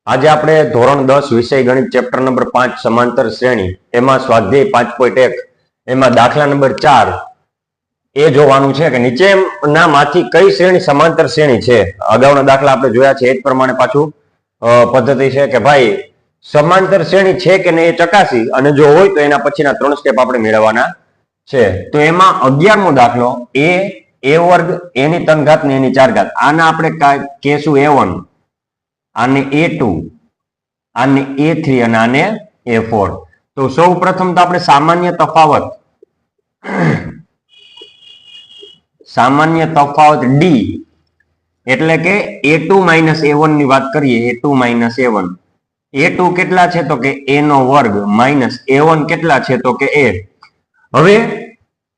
આજે આપણે ધોરણ 10 વિષય ગણિત ચેપ્ટર નંબર 5 સમાંતર શ્રેણી એમાં સ્વાધ્યાય 5.1 એમાં દાખલા નંબર 4 એ જોવાનું છે કે નીચેના માંથી કઈ શ્રેણી સમાંતર શ્રેણી છે। અગાઉના દાખલા આપણે જોયા છે એ જ પ્રમાણે પાછું પદ્ધતિ છે કે ભાઈ સમાંતર શ્રેણી છે કે નહીં એ ચકાસી અને જો હોય તો એના પછીના 3 સ્ટેપ આપણે મેળવવાના છે। તો એમાં 11મો દાખલો a વર્ગ a ની 3 ઘાત ને a ની 4 ઘાત આના આપણે કહેશું a1 આને a2 આને a3 અને આને a4। તો સૌ પ્રથમ તો આપણે સામાન્ય તફાવત d એટલે કે a2 a1 ની વાત કરીએ। a2 a1 a2 કેટલા છે તો કે a નો વર્ગ માઇનસ a1 કેટલા છે તો કે a। હવે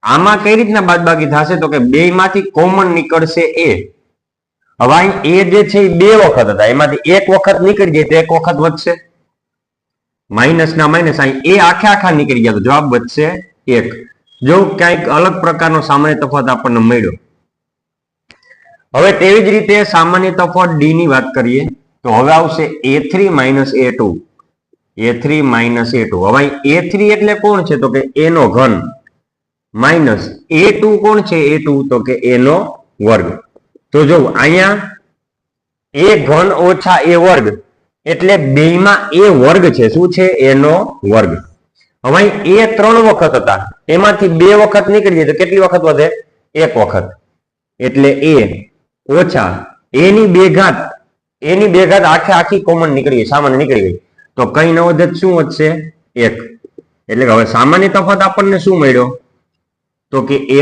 આમાં કઈ રીતના બાદબાકી થશે તો કે બે માંથી કોમન નીકળશે a। હવે અહીં a જે છે એ બે વખત હતા એમાંથી એક વખત નીકળી જાય તો એક વખત વધશે માઇનસ ના માઇનસ અહીં a આખા નીકળી ગયા તો જવાબ વધશે 1। જો ક્યાંક અલગ પ્રકારનો સામાન્ય તફાવત આપણને મળ્યો। હવે તેવી જ રીતે સામાન્ય તફાવત d ની વાત કરીએ તો હવે આવશે a3 a2 a3 a2। હવે a3 એટલે કોણ છે તો કે a નો ઘન માઇનસ a2 કોણ છે a2 તો કે a નો વર્ગ। તો જો અહીંયા a ઘન ઓછા a વર્ગ એટલે બેયમાં a વર્ગ છે શું છે a નો વર્ગ। હવે a 3 વખત હતા એમાંથી બે વખત નીકળી જાય તો કેટલી વખત વધે એક વખત એટલે a ઓછા a ની 2 ઘાત આખી કોમન નીકળી ગઈ સામાન્ય નીકળી ગઈ તો કઈ ન વધે શું વધશે 1। એટલે કે હવે સામાન્ય તફાવત આપણને શું મળ્યો તો કે a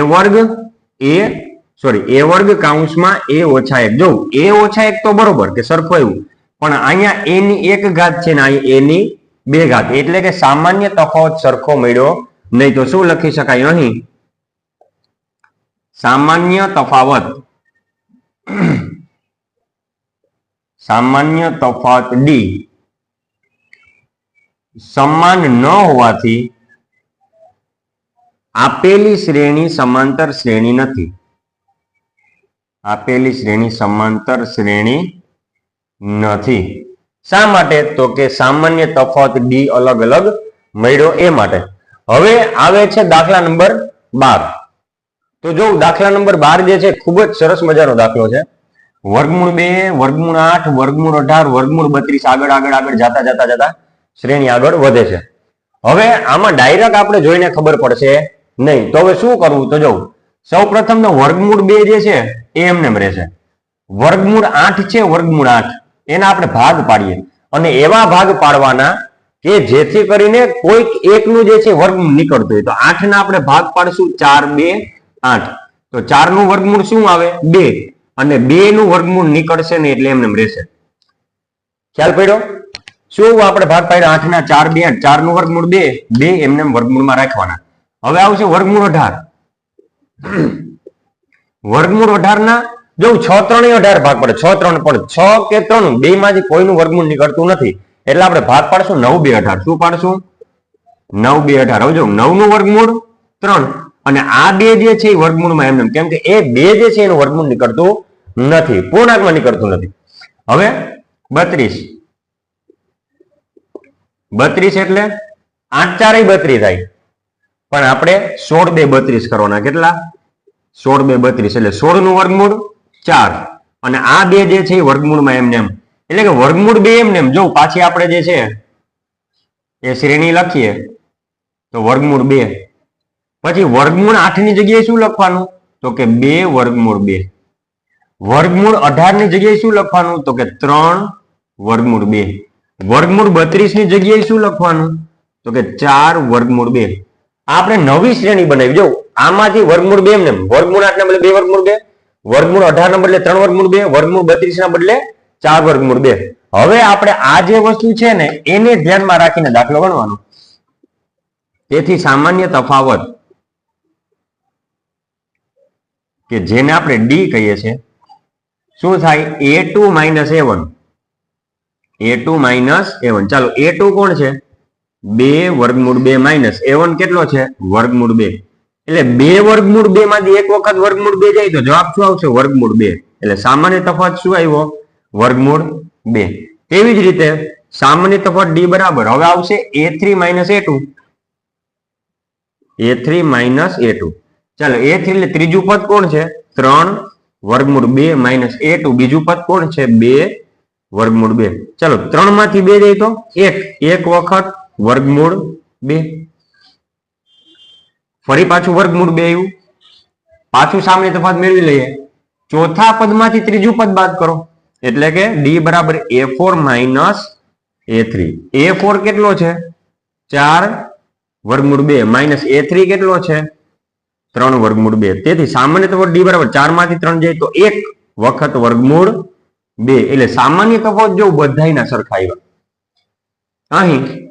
વર્ગ કૌંસમાં a ઓછા 1। જો a ઓછા 1 તો બરોબર કે સરખું આવ્યું પણ અહીંયા a ની 1 ઘાત છે ને અહીંયા a ની 2 ઘાત એટલે કે સામાન્ય તફાવત સરખો મળ્યો નહીં। તો શું લખી શકાય અહીં સામાન્ય તફાવત d સમાન ન હોવાથી આપેલી શ્રેણી સમાંતર શ્રેણી નથી। આપેલી શ્રેણી સમાંતર શ્રેણી નથી શા માટે તો કે સામાન્ય તફાવત d અલગ અલગ મળ્યો એ માટે। હવે આવે છે દાખલા નંબર 12। તો જો દાખલા નંબર 12 જે છે ખૂબ જ સરસ મજાનો દાખલો છે। વર્ગમૂળ 2 વર્ગમૂળ 8 વર્ગમૂળ 18 વર્ગમૂળ 32 આગળ જાતા શ્રેણી આગળ વધે છે। હવે આમાં ડાયરેક્ટ આપણે જોઈને ખબર પડશે નહીં તો હવે શું કરવું તો જો સૌ પ્રથમ તો વર્ગમૂળ 2 જે છે એ એમને રહેશે। વર્ગમૂળ 8 છે વર્ગમૂળ 8 એના આપણે ભાગ પાડીએ અને એવા ભાગ પાડવાના કે જેથી કરીને કોઈક એકનું જે છે વર્ગમૂળ નીકળતું હોય। તો 8 ના આપણે ભાગ પાડશું 4 2 8 તો 4 નું વર્ગમૂળ શું આવે 2 અને 2 નું વર્ગમૂળ નીકળશે ને એટલે એમને રહેશે। ખ્યાલ પડ્યો શું આપણે ભાગ પાડ્યા 8 ના 4 2 8 4 નું વર્ગમૂળ 2 એમને વર્ગમૂળમાં રાખવાના। હવે આવશે વર્ગમૂળ 18 વર્ગમૂળ 18 ના જો 6 3 18 ભાગ પડે 6 3 પડે 6 કે 3 બે માંથી કોઈનું વર્ગમૂળ નીકળતું નથી એટલે આપણે ભાગ પાડશું 9 2 18 શું પાડશું 9 2 18। હવે જો 9 નું વર્ગમૂળ 3 અને આ બે જે છે એ વર્ગમૂળમાં એમને કેમ કે એ બે જે છે એનું વર્ગમૂળ નીકળતું નથી પૂર્ણાંકમાં નીકળતું નથી। હવે 32 એટલે 8 4 32 થાય પણ આપણે 16 2 32 કરવાના કેટલા 16 2 32 એટલે 16 નું વર્ગમૂળ 4 અને આ બે જે છે એ વર્ગમૂળમાં એમને એમ એટલે કે વર્ગમૂળ 2 એમને એમ જો પાછી આપણે જે છે એ શ્રેણી લખીએ તો વર્ગમૂળ 2 પછી વર્ગમૂળ 8 ની જગ્યાએ શું લખવાનું તો કે 2 વર્ગમૂળ 2 વર્ગમૂળ 18 ની જગ્યાએ શું લખવાનું તો કે 3 વર્ગમૂળ 2 વર્ગમૂળ 32 ની જગ્યાએ શું લખવાનું તો કે 4 વર્ગમૂળ 2 આપણે નવી શ્રેણી બનાવી જો આમાંથી વર્ગમૂળ 2 એમને વર્ગમૂળ 8 ના બદલે 2 વર્ગમૂળ 2 વર્ગમૂળ 18 ના બદલે 3 વર્ગમૂળ 2 વર્ગમૂળ 32 ના બદલે 4 વર્ગમૂળ 2। હવે આપણે આ જે વસ્તુ છે ને એને ધ્યાનમાં રાખીને દાખલો ગણવાનો। તેથી સામાન્ય તફાવત કે જેને આપણે d કહીએ છીએ શું થાય a2 a1 ચાલો a2 કોણ છે 2 વર્ગમૂળ 2 માઇનસ a1 કેટલો છે વર્ગમૂળ 2 એટલે 2 વર્ગમૂળ 2 માંથી એક વખત વર્ગમૂળ 2 જાય તો જવાબ શું આવશે વર્ગમૂળ 2 એટલે સામાન્ય તફાવત શું આવ્યો વર્ગમૂળ 2। તેવી જ રીતે સામાન્ય તફાવત ડી બરાબર હવે આવશે a3 માઇનસ a2 ચાલો a3 એટલે ત્રીજું પદ કોણ છે 3 વર્ગમૂળ 2 માઇનસ a2 બીજું પદ કોણ છે 2 વર્ગમૂળ 2 ચાલો 3 માંથી 2 જાય તો 1 વખત વર્ગમૂળ 2 ફરી પાછું વર્ગમૂળ 2 આવ્યું પાછું સામાન્ય તફાવત મેળવી લઈએ ચોથા પદમાંથી ત્રીજું પદ બાદ કરો એટલે કે ડી બરાબર a4 માઇનસ a3 a4 કેટલો છે 4 વર્ગમૂળ 2 માઇનસ a3 કેટલો છે 3 વર્ગમૂળ 2 તેથી સામાન્ય તફાવત ડી બરાબર 4 માંથી 3 જાય તો 1 વખત વર્ગમૂળ 2 એટલે સામાન્ય તફાવત જો બધાયના સરખા આવ્યા અહીં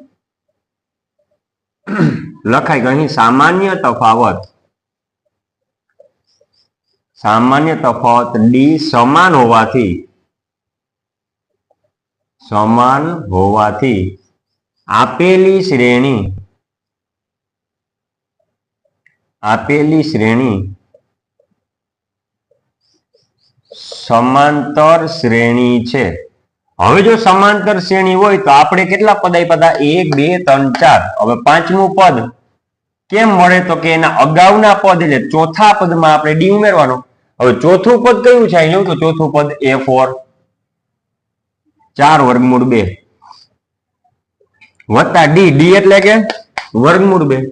લખાય કે અહીં સામાન્ય તફાવત ડી સમાન હોવાથી આપેલી શ્રેણી સમાંતર શ્રેણી છે હવે જો સમાંતર શ્રેણી હોય તો આપણે કેટલા પદ આપ્યા 1 2 3 4 હવે પાંચમું પદ કેમ મળે તો કે એના અગાઉના પદ એટલે ચોથા પદમાં આપણે ડી ઉમેરવાનો હવે ચોથું પદ કયું છે અહીં તો ચોથું પદ a4 4 વર્ગમૂળ 2 વત્તા ડી એટલે કે વર્ગમૂળ 2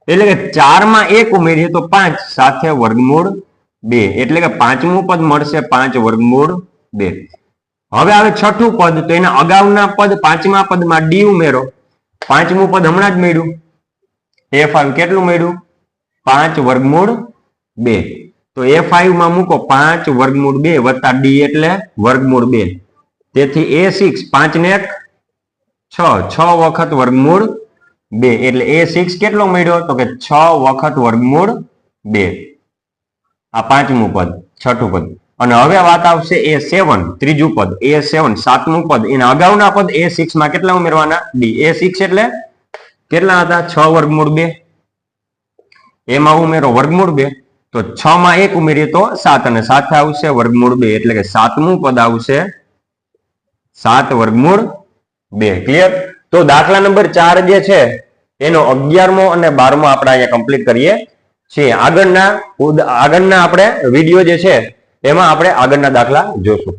એટલે કે 4 માં 1 ઉમેરીએ તો 5 સાથે વર્ગમૂળ 2 એટલે કે પાંચમું પદ મળશે 5 વર્ગમૂળ 2 હવે આવે છઠ્ઠું પદ તો એના અગાઉના પદ પાંચમા પદમાં ડી ઉમેરો પાંચમું પદ હમણાં જ મળ્યું a5 કેટલું મળ્યું 5 વર્ગમૂળ 2 તો a5 માં મૂકો 5 વર્ગમૂળ 2 વત્તા ડી એટલે વર્ગમૂળ 2 તેથી a6 5 ને 6 વખત વર્ગમૂળ 2 એટલે a6 કેટલો મળ્યો તો કે 6 વખત વર્ગમૂળ 2 આ પાંચમું પદ છઠ્ઠું પદ અને હવે વાત આવશે a7 ત્રીજું પદ a7 સાતમું પદ એના અગાઉના પદ a6 માં કેટલા ઉમેરવાના ડી a6 એટલે કેટલા હતા 6 વર્ગમૂળ 2 એમાં ઉમેરો વર્ગમૂળ 2 તો 6 માં 1 ઉમેરીએ તો 7 અને સાથે આવશે વર્ગમૂળ 2 એટલે કે સાતમું પદ આવશે 7 વર્ગમૂળ 2 ક્લિયર તો દાખલા નંબર 4 જે છે એનો 11મો અને 12મો આપણે અહીંયા કમ્પ્લીટ કરીએ છીએ આગળના આપણે વિડીયો જે છે એમાં આપણે આગળના દાખલા જોશું